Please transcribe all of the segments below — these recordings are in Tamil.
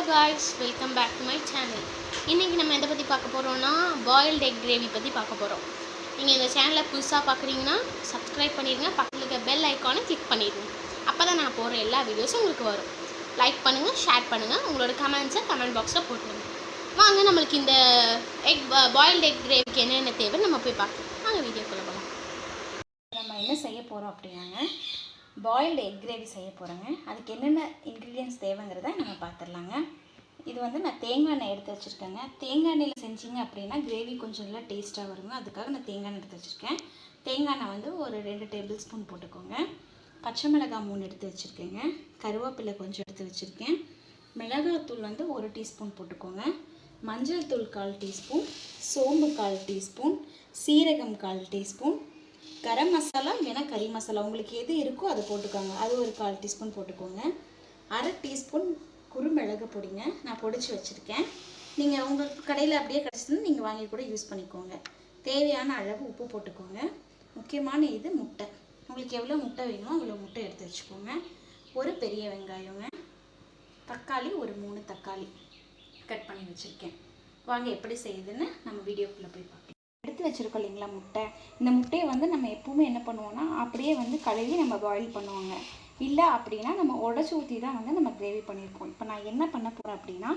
guys, welcome back to my channel. இன்னைக்கு நம்ம எதை பற்றி பார்க்க போகிறோம்னா பாயில்ட் எக் கிரேவி பற்றி பார்க்க போகிறோம். நீங்கள் இந்த சேனலை புதுசாக பார்க்குறீங்கன்னா சப்ஸ்கிரைப் பண்ணிடுங்க, பக்கத்தில் இருக்க பெல் ஐக்கானை கிளிக் பண்ணிடுங்க. அப்போ தான் நான் போகிற எல்லா வீடியோஸும் உங்களுக்கு வரும். லைக் பண்ணுங்கள், ஷேர் பண்ணுங்கள், உங்களோட கமெண்ட்ஸை கமெண்ட் பாக்ஸில் போட்டுருங்க. வாங்க நம்மளுக்கு இந்த பாயில்ட் எக் கிரேவிக்கு என்னென்ன தேவை நம்ம போய் பார்க்கலாம். வாங்க வீடியோக்குள்ளே போகலாம். நம்ம என்ன செய்ய போகிறோம் அப்படின்னாங்க பாயில்டு எக் கிரேவி செய்ய போகிறோங்க. அதுக்கு என்னென்ன இன்க்ரீடியன்ட்ஸ் தேவைங்கிறத நம்ம பார்த்துடலாங்க. இது வந்து நான் தேங்காய் எண்ணெய் எடுத்து வச்சுருக்கேங்க. தேங்காய் எண்ணெயில் செஞ்சிங்க அப்படின்னா கிரேவி கொஞ்சம் நல்லா டேஸ்ட்டாக வருங்க. அதுக்காக நான் தேங்காய் எண்ணெய் எடுத்து வச்சுருக்கேன். தேங்காய் எண்ணெய் வந்து ஒரு 2 டேபிள் ஸ்பூன் போட்டுக்கோங்க. பச்சை மிளகாய் 3 எடுத்து வச்சுருக்கேங்க. கருவேப்பிலை கொஞ்சம் எடுத்து வச்சுருக்கேன். மிளகாத்தூள் வந்து 1 டீஸ்பூன் போட்டுக்கோங்க. மஞ்சள் தூள் 1/4 டீஸ்பூன், சோம்பு 1/4 டீஸ்பூன், சீரகம் 1/4 டீஸ்பூன், கரம் மசாலா இல்லைன்னா கறி மசாலா உங்களுக்கு எது இருக்கோ அதை போட்டுக்கோங்க. அது ஒரு 1/4 டீஸ்பூன் போட்டுக்கோங்க. 1/2 டீஸ்பூன் குறுமிளகு பொடிங்க, நான் பொடிச்சு வச்சுருக்கேன். நீங்கள் உங்கள் கடையில் அப்படியே கிடச்சிதுன்னு நீங்கள் வாங்கி கூட யூஸ் பண்ணிக்கோங்க. தேவையான அளவு உப்பு போட்டுக்கோங்க. முக்கியமான இது முட்டை. உங்களுக்கு எவ்வளோ முட்டை வேணுமோ அவ்வளோ முட்டை எடுத்து வச்சுக்கோங்க. ஒரு பெரிய வெங்காயங்க, தக்காளி ஒரு 3 தக்காளி கட் பண்ணி வச்சுருக்கேன். வாங்க எப்படி செய்யுதுன்னு நம்ம வீடியோக்குள்ளே போய் பார்க்கலாம். எடுத்து வச்சுருக்கோம் இல்லைங்களா முட்டை, இந்த முட்டையை வந்து நம்ம எப்பவுமே என்ன பண்ணுவோம்னா அப்படியே வந்து கழுவி நம்ம பாயில் பண்ணுவாங்க. இல்லை அப்படின்னா நம்ம உடச்சி ஊற்றி தான் வந்து நம்ம கிரேவி பண்ணியிருக்கோம். இப்போ நான் என்ன பண்ண போகிறேன் அப்படின்னா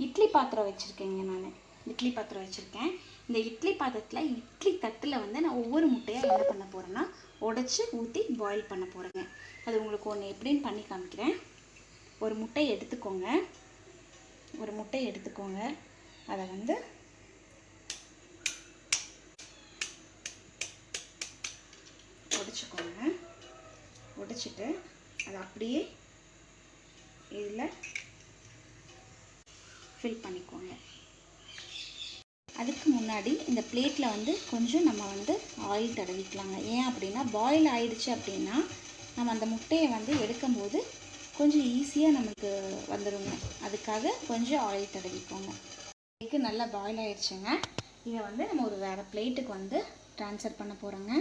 இட்லி பாத்திரம் வச்சுருக்கேங்க. நான் இட்லி பாத்திரம் வச்சுருக்கேன். இந்த இட்லி பாத்திரத்தில் இட்லி தட்டில் வந்து நான் ஒவ்வொரு முட்டையாக என்ன பண்ண போகிறேன்னா உடச்சி ஊற்றி பாயில் பண்ண போகிறேங்க. அது உங்களுக்கு ஒன்று எப்படின்னு பண்ணி காமிக்கிறேன். ஒரு முட்டையை எடுத்துக்கோங்க. அதை வந்து உடைச்சிட்டு அதை அப்படியே இதில் ஃபில் பண்ணிக்கோங்க. அதுக்கு முன்னாடி இந்த பிளேட்டில் வந்து கொஞ்சம் நம்ம வந்து ஆயில் தடவிக்கலாங்க. ஏன் அப்படின்னா பாயில் ஆயிடுச்சு அப்படின்னா நம்ம அந்த முட்டையை வந்து எடுக்கும்போது கொஞ்சம் ஈஸியாக நமக்கு வந்துடுங்க. அதுக்காக கொஞ்சம் ஆயில் தடவிக்கோங்க. இதுக்கு நல்லா பாயில் ஆயிடுச்சுங்க. இதை வந்து நம்ம ஒரு வேறு பிளேட்டுக்கு வந்து ட்ரான்ஸ்ஃபர் பண்ண போகிறோங்க.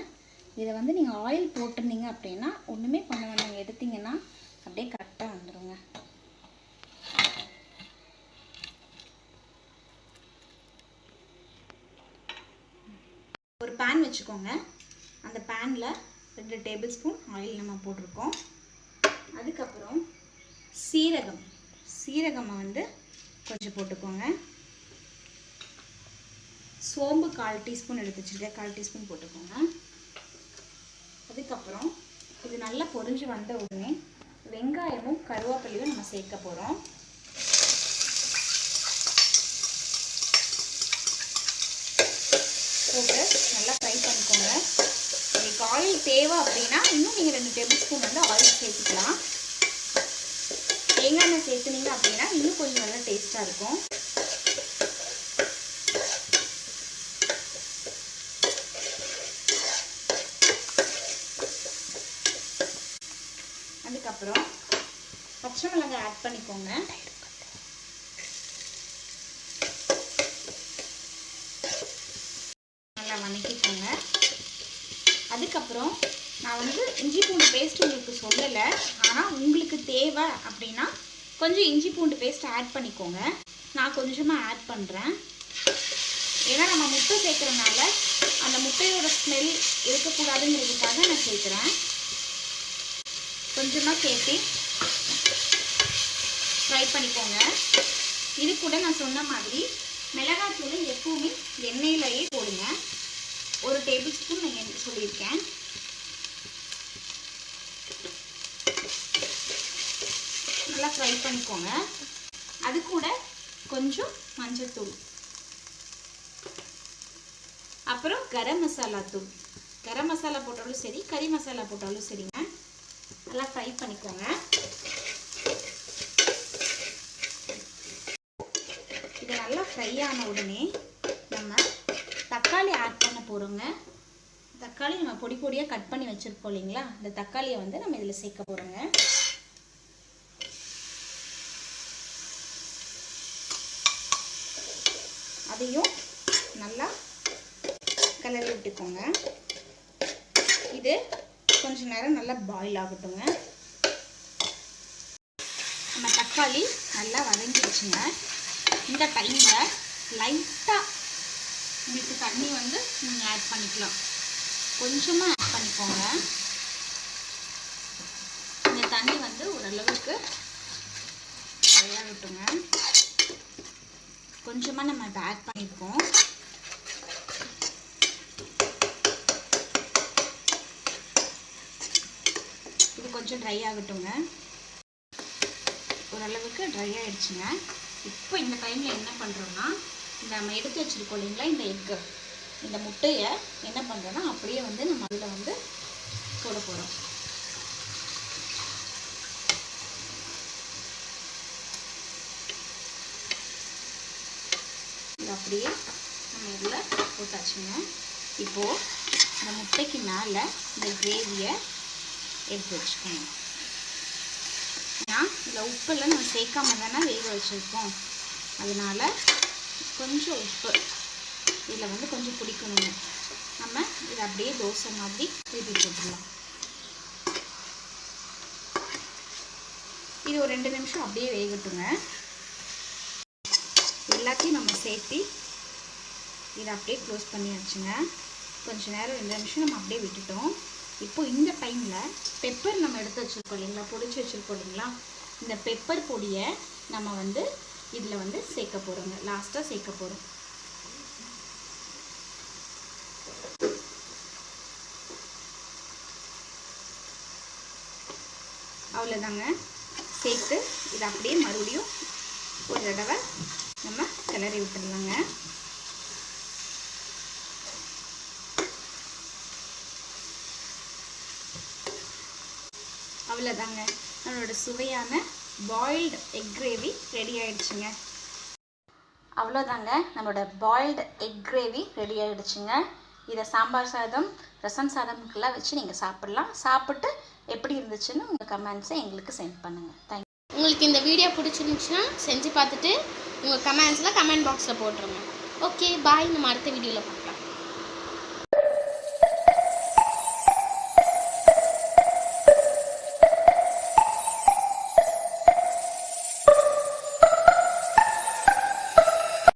இதை வந்து நீங்கள் ஆயில் போட்டிருந்தீங்க அப்படின்னா ஒன்றுமே பண்ண வேண்டாங்க, எடுத்திங்கன்னா அப்படியே கரெக்டாக வந்துடுங்க. ஒரு பேன் வச்சுக்கோங்க. அந்த பேனில் 2 டேபிள் ஸ்பூன் ஆயில் நம்ம போட்டிருக்கோம். அதுக்கப்புறம் சீரகம் வந்து கொஞ்சம் போட்டுக்கோங்க. சோம்பு 1/4 டீஸ்பூன் எடுத்து வச்சுருக்கேன். 1/4 டீஸ்பூன் போட்டுக்கோங்க. அதுக்கப்புறம் இது நல்லா பொரிஞ்சு வந்த உடனே வெங்காயமும் கருவேப்பிலையும் நம்ம சேர்க்க போகிறோம். போட்டு நல்லா ஃப்ரை பண்ணிக்கோங்க. உங்களுக்கு ஆயில் தேவை அப்படின்னா இன்னும் நீங்கள் 2 டேபிள் ஸ்பூன் வந்து ஆயில் சேர்த்துக்கலாம். தேங்காய் எண்ணெய் சேர்த்துனீங்க அப்படின்னா இன்னும் கொஞ்சம் நல்லா டேஸ்ட்டாக இருக்கும். அதுக்கப்புறம் பச்சை மிளகாய் ஆட் பண்ணிக்கோங்க. நல்லா வதக்கிக்கோங்க. அதுக்கப்புறம் நான் வந்து இஞ்சி பூண்டு பேஸ்ட் உங்களுக்கு சொல்லலை, ஆனால் உங்களுக்கு தேவை அப்படின்னா கொஞ்சம் இஞ்சி பூண்டு பேஸ்ட் ஆட் பண்ணிக்கோங்க. நான் கொஞ்சமாக ஆட் பண்ணுறேன். ஏன்னா நம்ம முட்டை சேர்க்குறதுனால அந்த முட்டையோட ஸ்மெல் இருக்கக்கூடாதுங்கிறதுக்காக நான் சேர்க்குறேன். கொஞ்சமாக சேர்த்து ஃப்ரை பண்ணிக்கோங்க. இது கூட நான் சொன்ன மாதிரி மிளகாத்தூளை எப்பவுமே எண்ணெயிலேயே போடுங்க. 1 டேபிள் ஸ்பூன் நான் சொல்லியிருக்கேன். நல்லா ஃப்ரை பண்ணிக்கோங்க. அது கூட கொஞ்சம் மஞ்சள்தூள், அப்புறம் கரம் மசாலா தூள். கரம் மசாலா போட்டாலும் சரி, கறி மசாலா போட்டாலும் சரிங்க. நல்லா ஃப்ரை பண்ணிக்கோங்க. இது நல்லா ஃப்ரை ஆன உடனே நம்ம தக்காளி ஆட் பண்ண போகிறோங்க. தக்காளி நம்ம பொடி பொடியாக கட் பண்ணி வச்சுருக்கோம் இல்லைங்களா, இந்த தக்காளியை வந்து நம்ம இதில் சேர்க்க போகிறோங்க. அதையும் நல்லா கிளறி விட்டுக்கோங்க. இது கொஞ்ச நேரம் நல்லா பாயில் ஆகட்டுங்க. நம்ம தக்காளி நல்லா வதங்கிடுச்சுங்க. இந்த டைமில் லைட்டாக உங்களுக்கு தண்ணி வந்து நீங்கள் ஆட் பண்ணிக்கலாம். கொஞ்சமாக ஆட் பண்ணிக்கோங்க. இந்த தண்ணி வந்து ஓரளவுக்கு விட்டுங்க. கொஞ்சமாக நம்ம இப்போ ஆட் பண்ணியிருக்கோம். இது கொஞ்சம் ட்ரை ஆகட்டுங்க. ஓரளவுக்கு ட்ரை ஆகிடுச்சுங்க. இப்போ இந்த டைமில் என்ன பண்ணுறோன்னா, இந்த நம்ம எடுத்து வச்சுருக்கோம் இல்லைங்களா இந்த எக்கு, இந்த முட்டையை என்ன பண்ணுறோன்னா அப்படியே வந்து நம்ம அதில் வந்து போட போகிறோம். இது அப்படியே நம்ம இதில் போட்டாச்சுங்க. இப்போது இந்த முட்டைக்கு மேலே இந்த கிரேவியை எடுத்து வச்சுக்கணும். ஏன்னா இதில் உப்பெல்லாம் நம்ம சேர்க்காம தானே வேக வச்சுருக்கோம். அதனால் கொஞ்சம் உப்பு இதில் வந்து கொஞ்சம் பிடிக்கணுங்க. நம்ம இதை அப்படியே தோசை மாதிரி திருப்பி போட்டுடலாம். இது ஒரு 2 நிமிஷம் அப்படியே வேகட்டுங்க. எல்லாத்தையும் நம்ம சேர்த்து இதை அப்படியே க்ளோஸ் பண்ணியாச்சுங்க. கொஞ்சம் நேரம் 2 நிமிஷம் நம்ம அப்படியே விட்டுட்டோம். இப்போது இந்த டைமில் பெப்பர் நம்ம எடுத்து வச்சுருக்கோம் இல்லைங்களா, பொடிச்சு வச்சுருக்கோம் இல்லைங்களா, இந்த பெப்பர் பொடியை நம்ம வந்து இதில் வந்து சேர்க்க போகிறோங்க. லாஸ்ட்டாக சேர்க்க போகிறோம். அவ்வளோதாங்க. சேர்த்து இதை அப்படியே மறுபடியும் ஒரு தடவை நம்ம கிளறி விட்டுடலாங்க. அவ்வளோதாங்க, நம்மளோட சுவையான பாயில்டு எக் கிரேவி ரெடி ஆகிடுச்சுங்க. அவ்வளோதாங்க, நம்மளோட பாயில்டு எக் கிரேவி ரெடி ஆகிடுச்சுங்க. இதை சாம்பார் சாதம், ரசம் சாதம்க்கெல்லாம் வச்சு நீங்கள் சாப்பிட்லாம். சாப்பிட்டு எப்படி இருந்துச்சுன்னு உங்கள் கமெண்ட்ஸை எங்களுக்கு சென்ட் பண்ணுங்கள். தேங்க்யூ. உங்களுக்கு இந்த வீடியோ பிடிச்சிருந்துச்சுன்னா செஞ்சு பார்த்துட்டு உங்கள் கமெண்ட்ஸில் கமெண்ட் பாக்ஸில் போட்டுருங்க. ஓகே, பாய். நம்ம அடுத்த வீடியோவில் பார்க்கலாம்.